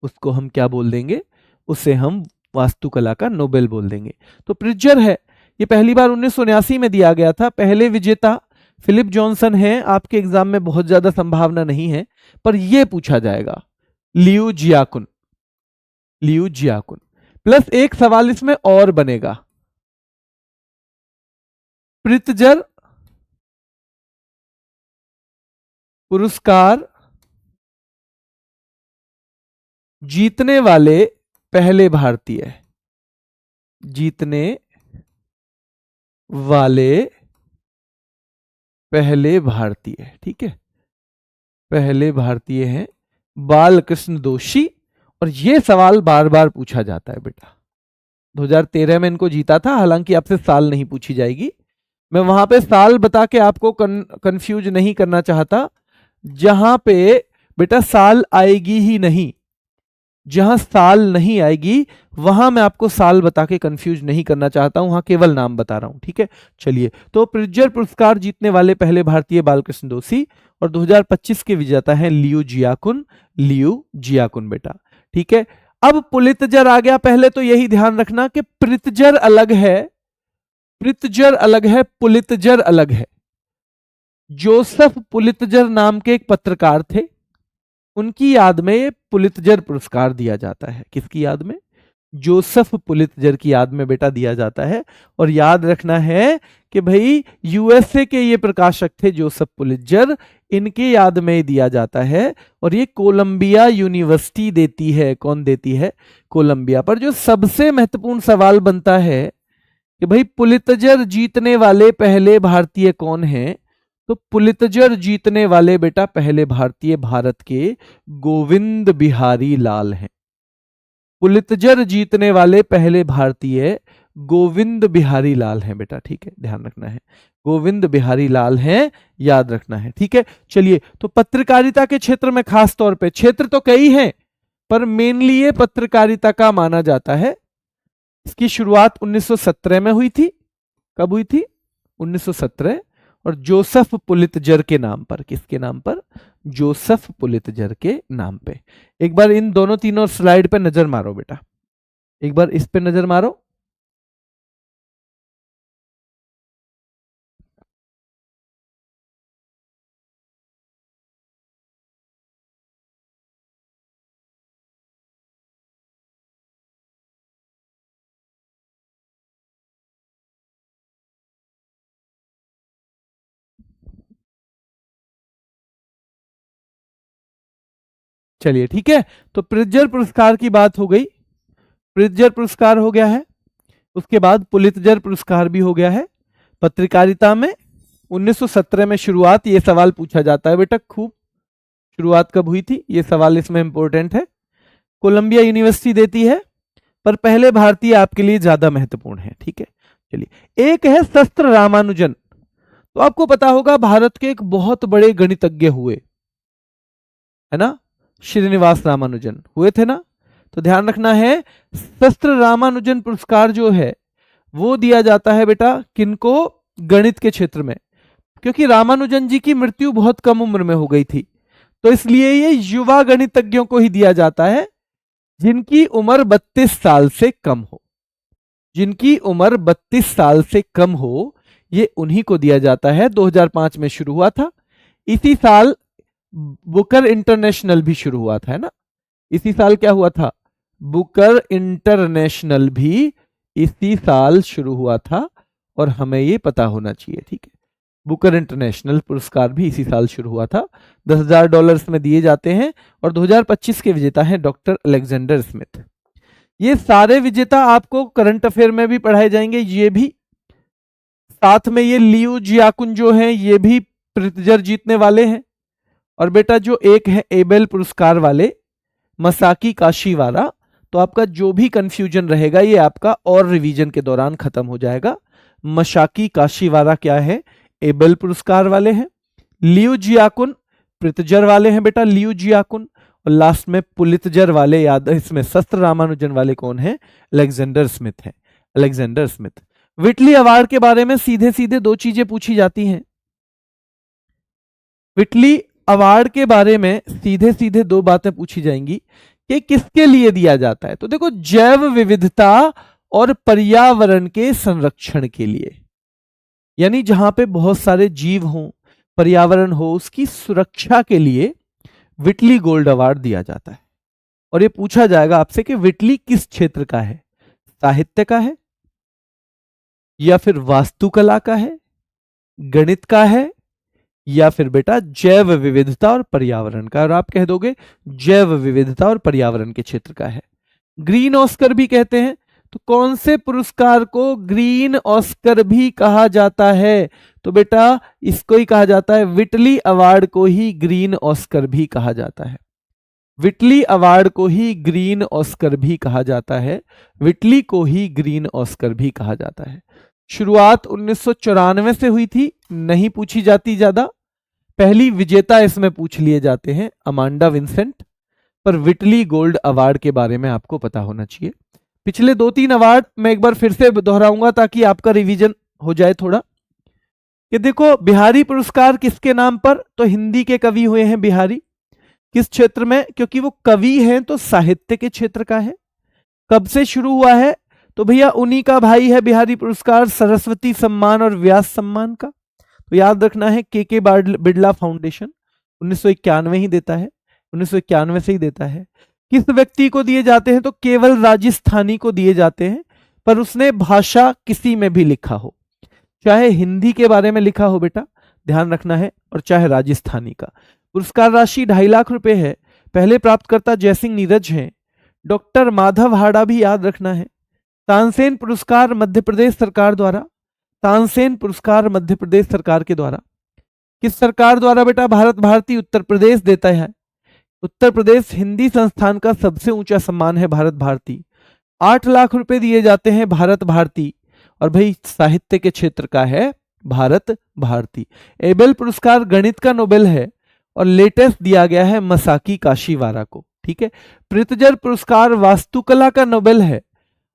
उसको हम क्या बोल देंगे? उसे हम वास्तुकला का नोबेल बोल देंगे। तो प्रित्जर है, ये पहली बार 1979 में दिया गया था। पहले विजेता फिलिप जॉनसन है, आपके एग्जाम में बहुत ज्यादा संभावना नहीं है, पर यह पूछा जाएगा, लियू जियाकुन। लियू जियाकुन प्लस एक सवाल इसमें और बनेगा, प्रित्जर पुरस्कार जीतने वाले पहले भारतीय, जीतने वाले पहले भारतीय, ठीक है, पहले भारतीय हैं बालकृष्ण दोषी। और यह सवाल बार बार पूछा जाता है बेटा। 2013 में इनको जीता था, हालांकि आपसे साल नहीं पूछी जाएगी, मैं वहां पे साल बता के आपको कंफ्यूज नहीं करना चाहता। जहां पे बेटा साल आएगी ही नहीं, जहां साल नहीं आएगी वहां मैं आपको साल बता के कंफ्यूज नहीं करना चाहता हूं, वहां केवल नाम बता रहा हूं, ठीक है। चलिए, तो प्रित्जर पुरस्कार जीतने वाले पहले भारतीय बालकृष्ण दोषी, और 2025 के विजेता हैं लियू जियाकुन। लियू जियाकुन बेटा, ठीक है। अब पुलित्जर आ गया। पहले तो यही ध्यान रखना कि प्रित्जर अलग है, प्रित्जर अलग है, पुलित्जर अलग है। जोसेफ पुलित्जर नाम के एक पत्रकार थे, उनकी याद में ये पुलित्जर पुरस्कार दिया जाता है। किसकी याद में? जोसेफ पुलित्जर की याद में बेटा दिया जाता है। और याद रखना है कि भाई यूएसए के ये प्रकाशक थे जोसेफ पुलित्जर, इनके याद में दिया जाता है। और ये कोलंबिया यूनिवर्सिटी देती है। कौन देती है? कोलंबिया। पर जो सबसे महत्वपूर्ण सवाल बनता है कि भाई पुलित्जर जीतने वाले पहले भारतीय कौन हैं? तो पुलित्जर जीतने वाले बेटा पहले भारतीय भारत के गोविंद बिहारी लाल हैं। पुलित्जर जीतने वाले पहले भारतीय गोविंद बिहारी लाल हैं बेटा, ठीक है, ध्यान रखना है, गोविंद बिहारी लाल हैं, याद रखना है, ठीक है। चलिए, तो पत्रकारिता के क्षेत्र में खास तौर पे, क्षेत्र तो कई हैं पर मेनली ये पत्रकारिता का माना जाता है। इसकी शुरुआत 1917 में हुई थी। कब हुई थी? 1917। और जोसेफ पुलित्जर के नाम पर। किसके नाम पर? जोसेफ पुलित्जर के नाम पे। एक बार इन दोनों तीनों स्लाइड पे नजर मारो बेटा, एक बार इस पे नजर मारो। चलिए, ठीक है। तो प्रित्जर पुरस्कार की बात हो गई, प्रित्जर पुरस्कार हो गया है। उसके बाद पुलित्जर पुरस्कार भी हो गया है पत्रकारिता में, 1917 में शुरुआत, ये सवाल पूछा जाता है बेटा खूब। शुरुआत कब हुई थी, ये सवाल इसमें इंपॉर्टेंट है। कोलंबिया यूनिवर्सिटी देती है, पर पहले भारतीय आपके लिए ज्यादा महत्वपूर्ण है, ठीक है। चलिए, एक है शस्त्र रामानुजन। तो आपको पता होगा भारत के एक बहुत बड़े गणितज्ञ हुए, है ना, श्रीनिवास रामानुजन हुए थे ना। तो ध्यान रखना है, शस्त्र रामानुजन पुरस्कार जो है वो दिया जाता है बेटा किनको, गणित के क्षेत्र में, क्योंकि रामानुजन जी की मृत्यु बहुत कम उम्र में हो गई थी। तो इसलिए ये युवा गणितज्ञों को ही दिया जाता है जिनकी उम्र 32 साल से कम हो। जिनकी उम्र 32 साल से कम हो, ये उन्हीं को दिया जाता है। 2005 में शुरू हुआ था। इसी साल बुकर इंटरनेशनल भी शुरू हुआ था, है ना। इसी साल क्या हुआ था, बुकर इंटरनेशनल भी इसी साल शुरू हुआ था, और हमें ये पता होना चाहिए, ठीक है। बुकर इंटरनेशनल पुरस्कार भी इसी साल शुरू हुआ था। $10,000 में दिए जाते हैं, और 2025 के विजेता हैं डॉक्टर अलेक्जेंडर स्मिथ। ये सारे विजेता आपको करंट अफेयर में भी पढ़ाए जाएंगे। ये भी साथ में, ये लियू जियाकुन जो हैं ये भी प्रित्जर जीतने वाले हैं। और बेटा जो एक है एबेल पुरस्कार वाले मसाकी काशीवारा, तो आपका जो भी कंफ्यूजन रहेगा ये आपका और रिवीजन के दौरान खत्म हो जाएगा। मसाकी काशीवारा क्या है, एबेल पुरस्कार वाले हैं। लियू जियाकुन प्रित्जर वाले हैं बेटा, लियू जियाकुन। और लास्ट में पुलित्जर वाले, याद इसमें शस्त्र रामानुजन वाले कौन है, अलेक्जेंडर स्मिथ है, अलेक्जेंडर स्मिथ। विटली अवार्ड के बारे में सीधे सीधे दो चीजें पूछी जाती हैं। विटली अवार्ड के बारे में सीधे सीधे दो बातें पूछी जाएंगी कि किसके लिए दिया जाता है। तो देखो, जैव विविधता और पर्यावरण के संरक्षण के लिए, यानी जहां पे बहुत सारे जीव हों, पर्यावरण हो, उसकी सुरक्षा के लिए विटली गोल्ड अवार्ड दिया जाता है। और ये पूछा जाएगा आपसे कि विटली किस क्षेत्र का है, साहित्य का है, या फिर वास्तुकला का है, गणित का है, या फिर बेटा जैव विविधता और पर्यावरण का। और आप कह दोगे जैव विविधता और पर्यावरण के क्षेत्र का है। ग्रीन ऑस्कर भी कहते हैं। तो कौन से पुरस्कार को ग्रीन ऑस्कर भी कहा जाता है, तो बेटा इसको ही कहा जाता है, विटली अवार्ड को ही ग्रीन ऑस्कर भी कहा जाता है। विटली अवार्ड को ही ग्रीन ऑस्कर भी कहा जाता है, विटली को ही ग्रीन ऑस्कर भी कहा जाता है। शुरुआत 1994 से हुई थी, नहीं पूछी जाती ज्यादा। पहली विजेता इसमें पूछ लिए जाते हैं अमांडा विंसेंट, पर विटली गोल्ड अवार्ड के बारे में आपको पता होना चाहिए। पिछले 2-3 अवार्ड मैं एक बार फिर से दोहराऊंगा ताकि आपका रिवीजन हो जाए थोड़ा, कि देखो बिहारी पुरस्कार किसके नाम पर, तो हिंदी के कवि हुए हैं बिहारी। किस क्षेत्र में, क्योंकि वो कवि हैं तो साहित्य के क्षेत्र का है। कब से शुरू हुआ है, तो भैया उन्हीं का भाई है बिहारी पुरस्कार, सरस्वती सम्मान और व्यास सम्मान का। तो याद रखना है के बिड़ला फाउंडेशन 1991 ही देता है, 1991 से ही देता है। किस व्यक्ति को दिए जाते हैं, तो केवल राजस्थानी को दिए जाते हैं, पर उसने भाषा किसी में भी लिखा हो, चाहे हिंदी के बारे में लिखा हो बेटा, ध्यान रखना है, और चाहे राजस्थानी का। पुरस्कार राशि 2.5 लाख रुपए है। पहले प्राप्तकर्ता जयसिंह नीरज हैं। डॉक्टर माधव हाड़ा भी याद रखना है। तानसेन पुरस्कार मध्य प्रदेश सरकार द्वारा, तानसेन पुरस्कार मध्य प्रदेश सरकार के द्वारा। किस सरकार द्वारा बेटा, भारत भारती उत्तर प्रदेश देता है। उत्तर प्रदेश हिंदी संस्थान का सबसे ऊंचा सम्मान है भारत भारती। 8 लाख रुपए दिए जाते हैं भारत भारती, और भाई साहित्य के क्षेत्र का है भारत भारती। एबेल पुरस्कार गणित का नोबेल है, और लेटेस्ट दिया गया है मसाकी काशीवारा को, ठीक है। प्रित्जर पुरस्कार वास्तुकला का नोबेल है,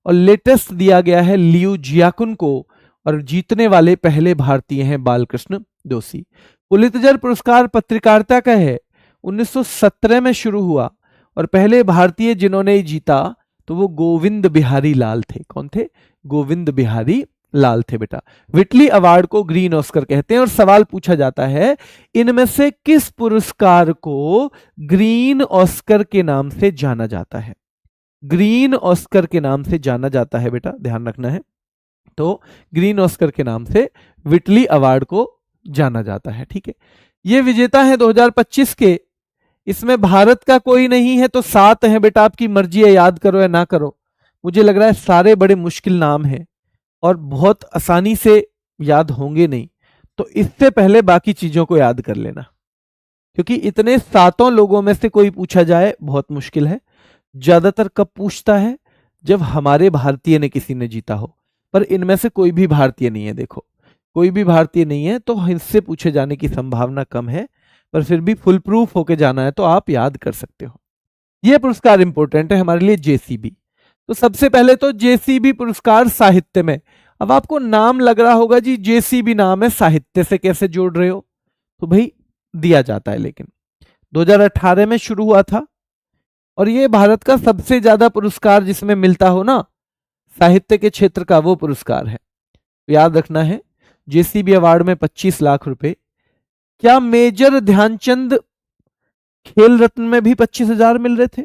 और लेटेस्ट दिया गया है लियू जियाकुन को, और जीतने वाले पहले भारतीय हैं बालकृष्ण दोषी। पुलित्जर पुरस्कार पत्रकारिता का है, 1917 में शुरू हुआ, और पहले भारतीय जिन्होंने जीता तो वो गोविंद बिहारी लाल थे। कौन थे, गोविंद बिहारी लाल थे बेटा। विटली अवार्ड को ग्रीन ऑस्कर कहते हैं, और सवाल पूछा जाता है इनमें से किस पुरस्कार को ग्रीन ऑस्कर के नाम से जाना जाता है। ग्रीन ऑस्कर के नाम से जाना जाता है बेटा, ध्यान रखना है। तो ग्रीन ऑस्कर के नाम से विटली अवार्ड को जाना जाता है, ठीक है। ये विजेता है 2025 के। इसमें भारत का कोई नहीं है, तो 7 है बेटा, आपकी मर्जी है याद करो या ना करो। मुझे लग रहा है सारे बड़े मुश्किल नाम हैं और बहुत आसानी से याद होंगे नहीं, तो इससे पहले बाकी चीजों को याद कर लेना, क्योंकि इतने 7 लोगों में से कोई पूछा जाए बहुत मुश्किल है। ज्यादातर कब पूछता है? जब हमारे भारतीय ने किसी ने जीता हो, पर इनमें से कोई भी भारतीय नहीं है। देखो, कोई भी भारतीय नहीं है, तो हिस्से पूछे जाने की संभावना कम है, पर फिर भी फुल प्रूफ होके जाना है तो आप याद कर सकते हो। यह पुरस्कार इंपॉर्टेंट है हमारे लिए, जेसीबी। तो सबसे पहले तो जेसीबी पुरस्कार साहित्य में। अब आपको नाम लग रहा होगा जी जेसीबी नाम है, साहित्य से कैसे जोड़ रहे हो? तो भाई दिया जाता है, लेकिन 2018 में शुरू हुआ था, और ये भारत का सबसे ज्यादा पुरस्कार जिसमें मिलता हो ना साहित्य के क्षेत्र का, वो पुरस्कार है। तो याद रखना है, जेसीबी अवार्ड में 25 लाख रुपए। क्या मेजर ध्यानचंद खेल रत्न में भी 25,000 मिल रहे थे?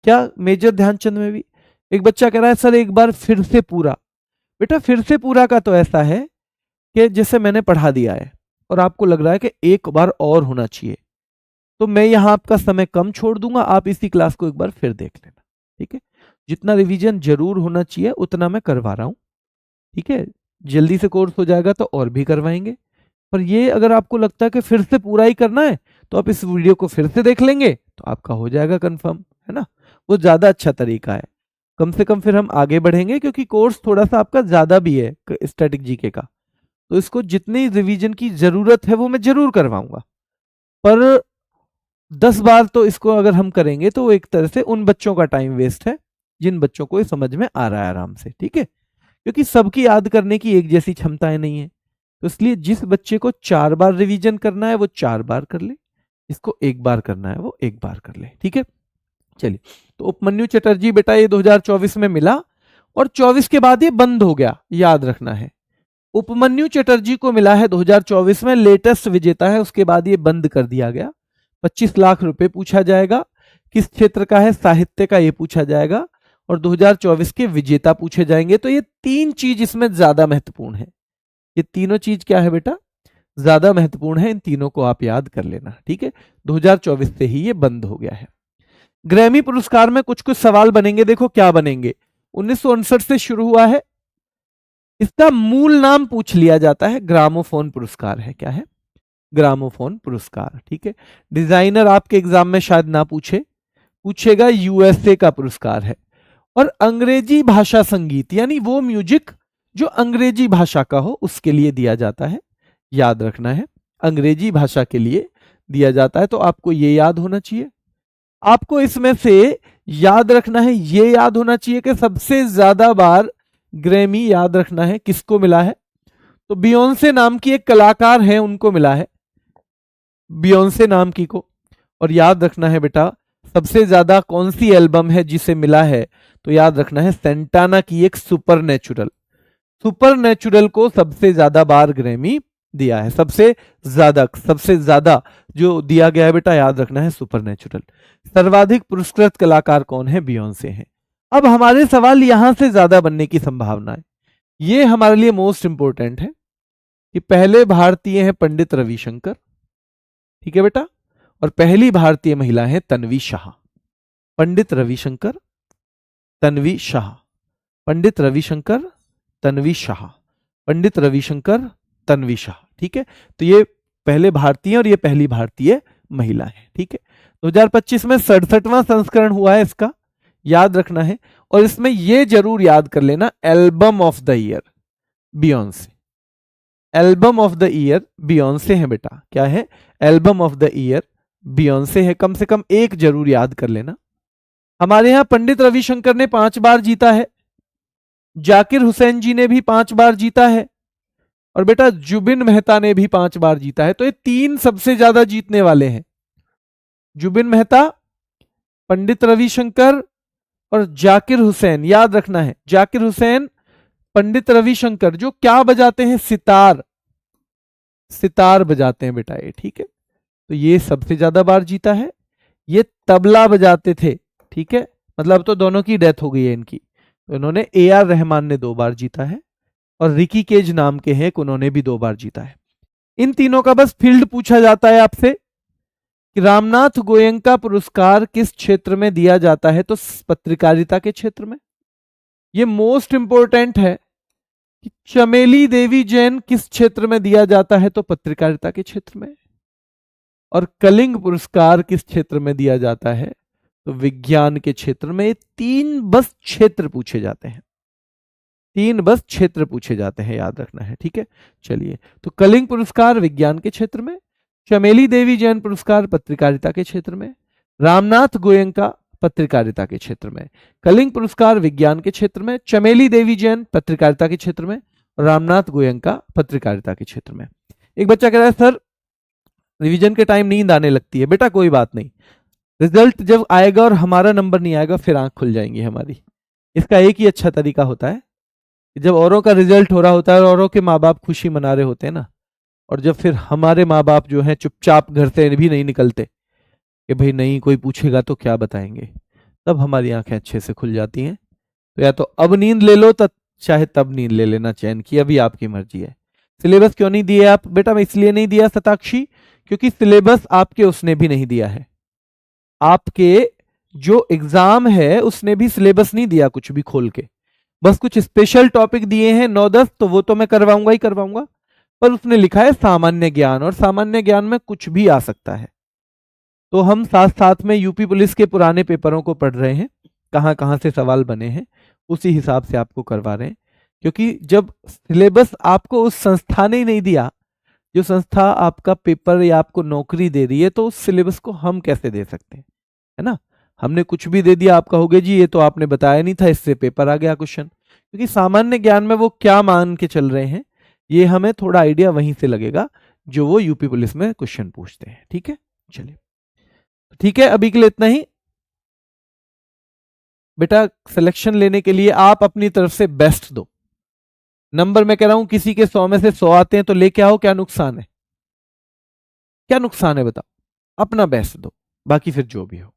क्या मेजर ध्यानचंद में भी? एक बच्चा कह रहा है सर एक बार फिर से पूरा। बेटा फिर से पूरा का तो ऐसा है कि जैसे मैंने पढ़ा दिया है और आपको लग रहा है कि एक बार और होना चाहिए, तो मैं यहां आपका समय कम छोड़ दूंगा, आप इसी क्लास को एक बार फिर देख लेना, ठीक है? जितना रिवीजन जरूर होना चाहिए उतना मैं करवा रहा हूं, ठीक है? जल्दी से कोर्स हो जाएगा तो और भी करवाएंगे, पर ये अगर आपको लगता है कि फिर से पूरा ही करना है तो आप इस वीडियो को फिर से देख लेंगे तो आपका हो जाएगा कंफर्म, है ना? वो ज्यादा अच्छा तरीका है, कम से कम फिर हम आगे बढ़ेंगे, क्योंकि कोर्स थोड़ा सा आपका ज्यादा भी है स्टैटिक जीके का, तो इसको जितनी रिवीजन की जरूरत है वो मैं जरूर करवाऊंगा, पर 10 बार तो इसको अगर हम करेंगे तो एक तरह से उन बच्चों का टाइम वेस्ट है जिन बच्चों को ये समझ में आ रहा है आराम से, ठीक है? क्योंकि सबकी याद करने की एक जैसी क्षमताएं नहीं है, तो इसलिए जिस बच्चे को 4 बार रिवीजन करना है वो 4 बार कर ले, इसको 1 बार करना है वो 1 बार कर ले, ठीक है? चलिए, तो उपमन्यु चटर्जी बेटा ये 2024 में मिला, और 24 के बाद ये बंद हो गया, याद रखना है। उपमन्यु चटर्जी को मिला है 2024 में, लेटेस्ट विजेता है, उसके बाद ये बंद कर दिया गया। 25 लाख रुपए पूछा जाएगा, किस क्षेत्र का है? साहित्य का, ये पूछा जाएगा, और 2024 के विजेता पूछे जाएंगे। तो ये 3 चीज इसमें ज्यादा महत्वपूर्ण है। ये तीनों चीज क्या है बेटा? ज्यादा महत्वपूर्ण है, इन तीनों को आप याद कर लेना, ठीक है? 2024 से ही ये बंद हो गया है। ग्रैमी पुरस्कार में कुछ कुछ सवाल बनेंगे, देखो क्या बनेंगे। 1959 से शुरू हुआ है, इसका मूल नाम पूछ लिया जाता है, ग्रामोफोन पुरस्कार है। क्या है? ग्रामोफोन पुरस्कार, ठीक है? डिजाइनर आपके एग्जाम में शायद ना पूछेगा, यूएसए का पुरस्कार है। और अंग्रेजी भाषा संगीत, यानी वो म्यूजिक जो अंग्रेजी भाषा का हो उसके लिए दिया जाता है, याद रखना है, अंग्रेजी भाषा के लिए दिया जाता है, तो आपको ये याद होना चाहिए। आपको इसमें से याद रखना है, ये याद होना चाहिए कि सबसे ज्यादा बार ग्रैमी, याद रखना है, किसको मिला है? तो बियोंसे नाम की एक कलाकार है, उनको मिला है, बियोंसे नाम की को। और याद रखना है बेटा सबसे ज्यादा कौन सी एल्बम है जिसे मिला है? तो याद रखना है सेंटाना की एक सुपरनेचुरल को सबसे ज्यादा बार ग्रैमी दिया है, सबसे ज्यादा जो दिया गया है बेटा, याद रखना है सुपरनेचुरल। सर्वाधिक पुरस्कृत कलाकार कौन है? बियोंसे हैं। अब हमारे सवाल यहां से ज्यादा बनने की संभावना है, ये हमारे लिए मोस्ट इंपोर्टेंट है कि पहले भारतीय हैं पंडित रविशंकर, ठीक है बेटा, और पहली भारतीय महिला है तन्वी शाह। पंडित रविशंकर, तन्वी शाह, पंडित रविशंकर, तन्वी शाह, पंडित रविशंकर, तन्वी शाह, ठीक है? तो ये पहले भारतीय और ये पहली भारतीय महिला है, ठीक है? 2025 में 67वां संस्करण हुआ है इसका, याद रखना है। और इसमें ये जरूर याद कर लेना, album of the year Beyonce, album of the year Beyonce है बेटा। क्या है? Album of the year Beyonce है, कम से कम एक जरूर याद कर लेना। हमारे यहां पंडित रविशंकर ने 5 बार जीता है, जाकिर हुसैन जी ने भी 5 बार जीता है, और बेटा जुबिन मेहता ने भी 5 बार जीता है। तो ये 3 सबसे ज्यादा जीतने वाले हैं, जुबिन मेहता, पंडित रविशंकर और जाकिर हुसैन। याद रखना है जाकिर हुसैन, पंडित रविशंकर जो क्या बजाते हैं? सितार बजाते हैं बेटा ये, ठीक है? तो ये सबसे ज्यादा बार जीता है। ये तबला बजाते थे, ठीक है? मतलब तो दोनों की डेथ हो गई है इनकी, तो इन्होंने AR रहमान ने 2 बार जीता है, और रिकी केज नाम के हैं, उन्होंने भी 2 बार जीता है। इन तीनों का बस फील्ड पूछा जाता है आपसे कि रामनाथ गोयंका पुरस्कार किस क्षेत्र में दिया जाता है? तो पत्रकारिता के क्षेत्र में। ये मोस्ट इंपोर्टेंट है, कि चमेली देवी जैन किस क्षेत्र में दिया जाता है, तो पत्रकारिता के क्षेत्र में। और कलिंग पुरस्कार किस क्षेत्र में दिया जाता है, तो विज्ञान के क्षेत्र में। 3 बस क्षेत्र पूछे जाते हैं, 3 बस क्षेत्र पूछे जाते हैं, याद रखना है, ठीक है। चलिए, तो कलिंग पुरस्कार विज्ञान के क्षेत्र में, चमेली देवी जैन पुरस्कार पत्रकारिता के क्षेत्र में, रामनाथ गोयनका पत्रकारिता के क्षेत्र में। कलिंग पुरस्कार विज्ञान के क्षेत्र में, चमेली देवी जैन पत्रकारिता के क्षेत्र में, रामनाथ गोयनका पत्रकारिता के क्षेत्र में। एक बच्चा कह रहा है सर रिवीजन के टाइम नींद आने लगती है। बेटा कोई बात नहीं, रिजल्ट जब आएगा और हमारा नंबर नहीं आएगा फिर आंख खुल जाएंगी हमारी। इसका एक ही अच्छा तरीका होता है कि जब औरों का रिजल्ट हो रहा होता है और औरों के माँ बाप खुशी मना रहे होते हैं ना, और जब फिर हमारे माँ बाप जो हैं चुपचाप घर से भी नहीं निकलते कि भाई नहीं कोई पूछेगा तो क्या बताएंगे, तब हमारी आंखें अच्छे से खुल जाती हैं। तो या तो अब नींद ले लो, तब चाहे तब नींद ले लेना चैन की, अभी आपकी मर्जी है। सिलेबस क्यों नहीं दिए आप? बेटा मैं इसलिए नहीं दिया शताक्षी, क्योंकि सिलेबस आपके उसने भी नहीं दिया है। आपके जो एग्जाम है उसने भी सिलेबस नहीं दिया कुछ भी खोल के, बस कुछ स्पेशल टॉपिक दिए हैं 9-10, तो वो तो मैं करवाऊंगा ही करवाऊंगा, पर उसने लिखा है सामान्य ज्ञान, और सामान्य ज्ञान में कुछ भी आ सकता है। तो हम साथ साथ में यूपी पुलिस के पुराने पेपरों को पढ़ रहे हैं, कहाँ कहाँ से सवाल बने हैं, उसी हिसाब से आपको करवा रहे हैं। क्योंकि जब सिलेबस आपको उस संस्था ने ही नहीं दिया, जो संस्था आपका पेपर या आपको नौकरी दे रही है, तो उस सिलेबस को हम कैसे दे सकते हैं, है ना। हमने कुछ भी दे दिया, आप कहोगे जी ये तो आपने बताया नहीं था, इससे पेपर आ गया क्वेश्चन। क्योंकि सामान्य ज्ञान में वो क्या मान के चल रहे हैं, ये हमें थोड़ा आइडिया वहीं से लगेगा जो वो यूपी पुलिस में क्वेश्चन पूछते हैं, ठीक है। चलिए ठीक है, अभी के लिए इतना ही। बेटा सिलेक्शन लेने के लिए आप अपनी तरफ से बेस्ट दो। नंबर मैं कह रहा हूं किसी के 100 में से 100 आते हैं तो लेके आओ, क्या नुकसान है? क्या नुकसान है बताओ? अपना बेस्ट दो, बाकी फिर जो भी हो।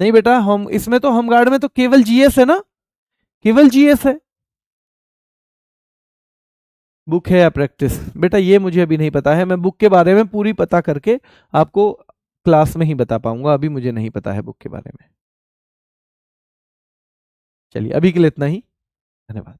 नहीं बेटा, हम इसमें तो होमगार्ड में तो केवल जीएस है ना, केवल जीएस है। बुक है या प्रैक्टिस? बेटा ये मुझे अभी नहीं पता है, मैं बुक के बारे में पूरी पता करके आपको क्लास में ही बता पाऊंगा, अभी मुझे नहीं पता है बुक के बारे में। चलिए अभी के लिए इतना ही, धन्यवाद।